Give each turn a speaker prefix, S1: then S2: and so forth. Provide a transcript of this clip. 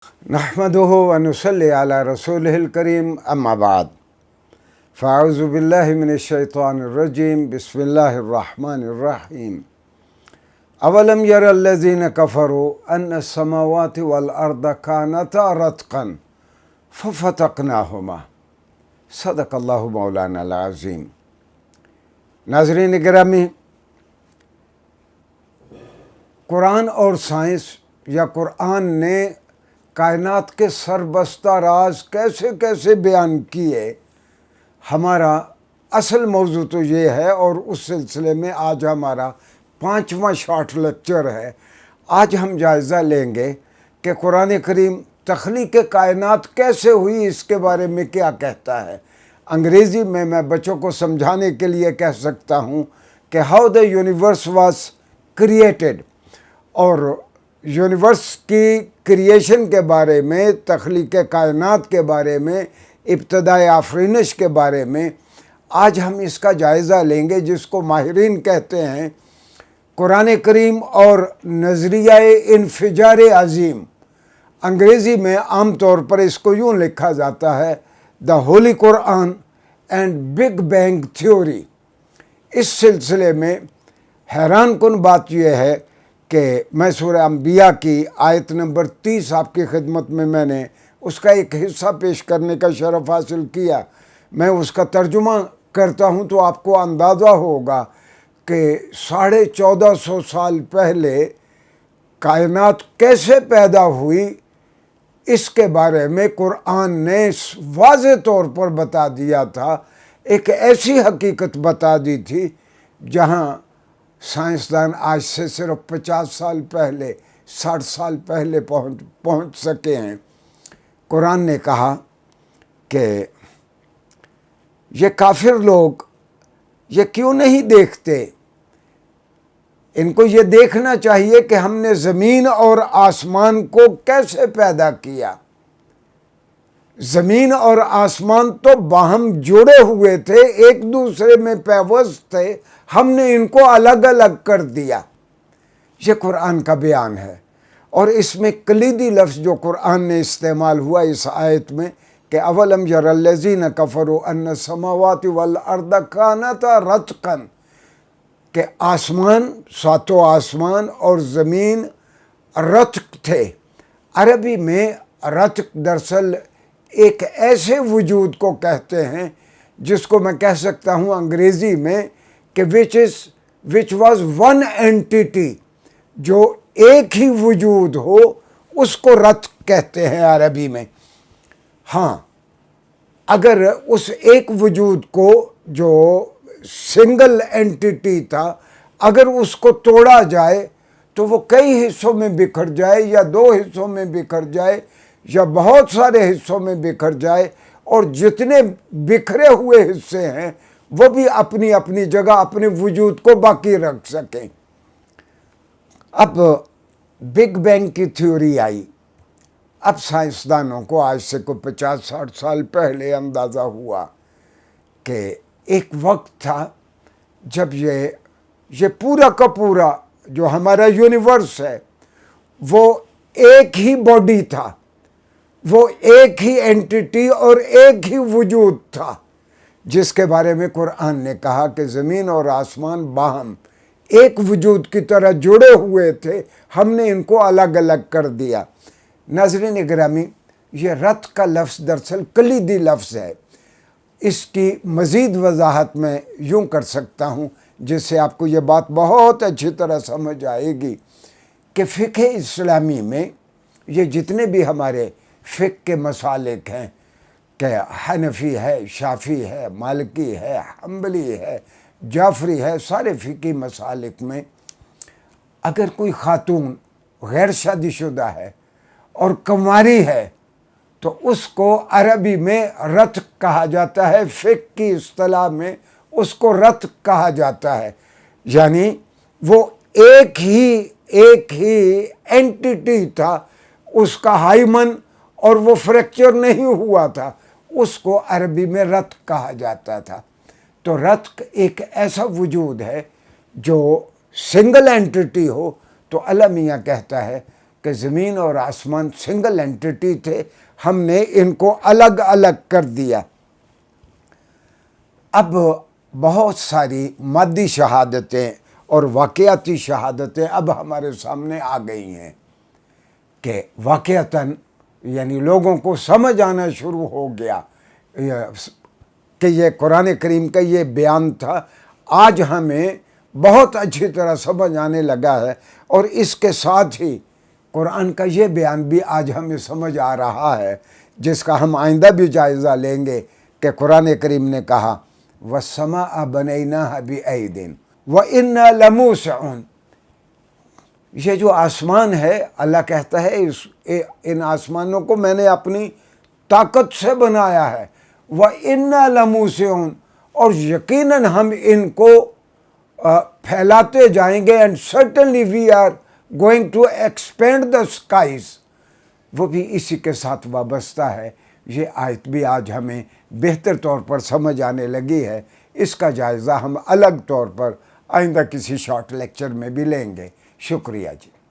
S1: نحمدہ ونصلی علی رسولہ الکریم اما بعد فاعوذ باللہ من الشیطان الرجیم بسم اللہ الرحمن الرحیم اولم یر الذین کفروا ان السماوات والارض کانتا رتقا ففتقناہما صدق اللہ مولانا العظیم۔ ناظرین گرامی، قرآن اور سائنس یا قرآن نے کائنات کے سربستہ راز کیسے کیسے بیان کیے، ہمارا اصل موضوع تو یہ ہے، اور اس سلسلے میں آج ہمارا 5واں شارٹ لیکچر ہے۔ آج ہم جائزہ لیں گے کہ قرآن کریم تخلیق کائنات کیسے ہوئی، اس کے بارے میں کیا کہتا ہے۔ انگریزی میں بچوں کو سمجھانے کے لیے کہہ سکتا ہوں کہ how the universe was created, اور یونیورس کی کریشن کے بارے میں، تخلیق کائنات کے بارے میں، ابتدائے آفرینش کے بارے میں آج ہم اس کا جائزہ لیں گے، جس کو ماہرین کہتے ہیں قرآن کریم اور نظریہ انفجار عظیم۔ انگریزی میں عام طور پر اس کو یوں لکھا جاتا ہے دا ہولی قرآن اینڈ بگ بینگ تھیوری۔ اس سلسلے میں حیران کن بات یہ ہے کہ میں سورہ انبیاء کی آیت نمبر 30 آپ کی خدمت میں نے اس کا ایک حصہ پیش کرنے کا شرف حاصل کیا۔ میں اس کا ترجمہ کرتا ہوں تو آپ کو اندازہ ہوگا کہ 1450 سال پہلے کائنات کیسے پیدا ہوئی، اس کے بارے میں قرآن نے واضح طور پر بتا دیا تھا۔ ایک ایسی حقیقت بتا دی تھی جہاں سائنسدان آج سے صرف 50 سال پہلے، 60 سال پہلے پہنچ سکے ہیں۔ قرآن نے کہا کہ یہ کافر لوگ یہ کیوں نہیں دیکھتے، ان کو یہ دیکھنا چاہیے کہ ہم نے زمین اور آسمان کو کیسے پیدا کیا۔ زمین اور آسمان تو باہم جڑے ہوئے تھے، ایک دوسرے میں پیوست تھے، ہم نے ان کو الگ الگ کر دیا۔ یہ قرآن کا بیان ہے، اور اس میں کلیدی لفظ جو قرآن نے استعمال ہوا اس آیت میں کہ اولم یر الذین کفروا ان السماوات والارض کانتا رتقا، کہ آسمان، ساتوں آسمان اور زمین رتق تھے۔ عربی میں رتق دراصل ایک ایسے وجود کو کہتے ہیں جس کو میں کہہ سکتا ہوں انگریزی میں کہ which was one entity، جو ایک ہی وجود ہو اس کو رتق کہتے ہیں عربی میں۔ ہاں، اگر اس ایک وجود کو جو سنگل اینٹیٹی تھا، اگر اس کو توڑا جائے تو وہ کئی حصوں میں بکھر جائے، یا 2 حصوں میں بکھر جائے، یا بہت سارے حصوں میں بکھر جائے، اور جتنے بکھرے ہوئے حصے ہیں وہ بھی اپنی اپنی جگہ اپنے وجود کو باقی رکھ سکیں۔ اب بگ بینگ کی تھیوری آئی۔ اب سائنسدانوں کو آج سے کوئی 50-60 سال پہلے اندازہ ہوا کہ ایک وقت تھا جب یہ پورا کا پورا جو ہمارا یونیورس ہے وہ ایک ہی باڈی تھا، وہ ایک ہی اینٹیٹی اور ایک ہی وجود تھا، جس کے بارے میں قرآن نے کہا کہ زمین اور آسمان باہم ایک وجود کی طرح جڑے ہوئے تھے، ہم نے ان کو الگ الگ کر دیا۔ ناظرین گرامی، یہ رتق کا لفظ دراصل کلیدی لفظ ہے۔ اس کی مزید وضاحت میں یوں کر سکتا ہوں جس سے آپ کو یہ بات بہت اچھی طرح سمجھ آئے گی کہ فقہ اسلامی میں یہ جتنے بھی ہمارے فقہ کے مسالک ہیں کہ حنفی ہے، شافعی ہے، مالکی ہے، حنبلی ہے، جعفری ہے، سارے فقہی مسالک میں اگر کوئی خاتون غیر شادی شدہ ہے اور کنواری ہے تو اس کو عربی میں رتق کہا جاتا ہے، فقہ کی اصطلاح میں اس کو رتق کہا جاتا ہے، یعنی وہ ایک ہی اینٹیٹی تھا، اس کا ہائمن اور وہ فریکچر نہیں ہوا تھا، اس کو عربی میں رتق کہا جاتا تھا۔ تو رتق ایک ایسا وجود ہے جو سنگل اینٹیٹی ہو تو اللہ میاں کہتا ہے کہ زمین اور آسمان سنگل اینٹی تھے، ہم نے ان کو الگ الگ کر دیا۔ اب بہت ساری مادی شہادتیں اور واقعاتی شہادتیں اب ہمارے سامنے آ گئی ہیں کہ واقعتاً یعنی لوگوں کو سمجھ آنا شروع ہو گیا کہ یہ قرآن کریم کا یہ بیان تھا۔ آج ہمیں بہت اچھی طرح سمجھ آنے لگا ہے، اور اس کے ساتھ ہی قرآن کا یہ بیان بھی آج ہمیں سمجھ آ رہا ہے، جس کا ہم آئندہ بھی جائزہ لیں گے کہ قرآن کریم نے کہا وَالسَّمَاءَ بَنَيْنَاهَا بِأَيْدٍ وَإِنَّا لَمُوسِعُونَ۔ یہ جو آسمان ہے، اللہ کہتا ہے ان آسمانوں کو میں نے اپنی طاقت سے بنایا ہے، وَإِنَّا لَمُوسِعُونَ، اور یقیناً ہم ان کو پھیلاتے جائیں گے، and certainly we are going to expand the skies۔ وہ بھی اسی کے ساتھ وابستہ ہے۔ یہ آیت بھی آج ہمیں بہتر طور پر سمجھ آنے لگی ہے۔ اس کا جائزہ ہم الگ طور پر آئندہ کسی شارٹ لیکچر میں بھی لیں گے۔ شکریہ جی۔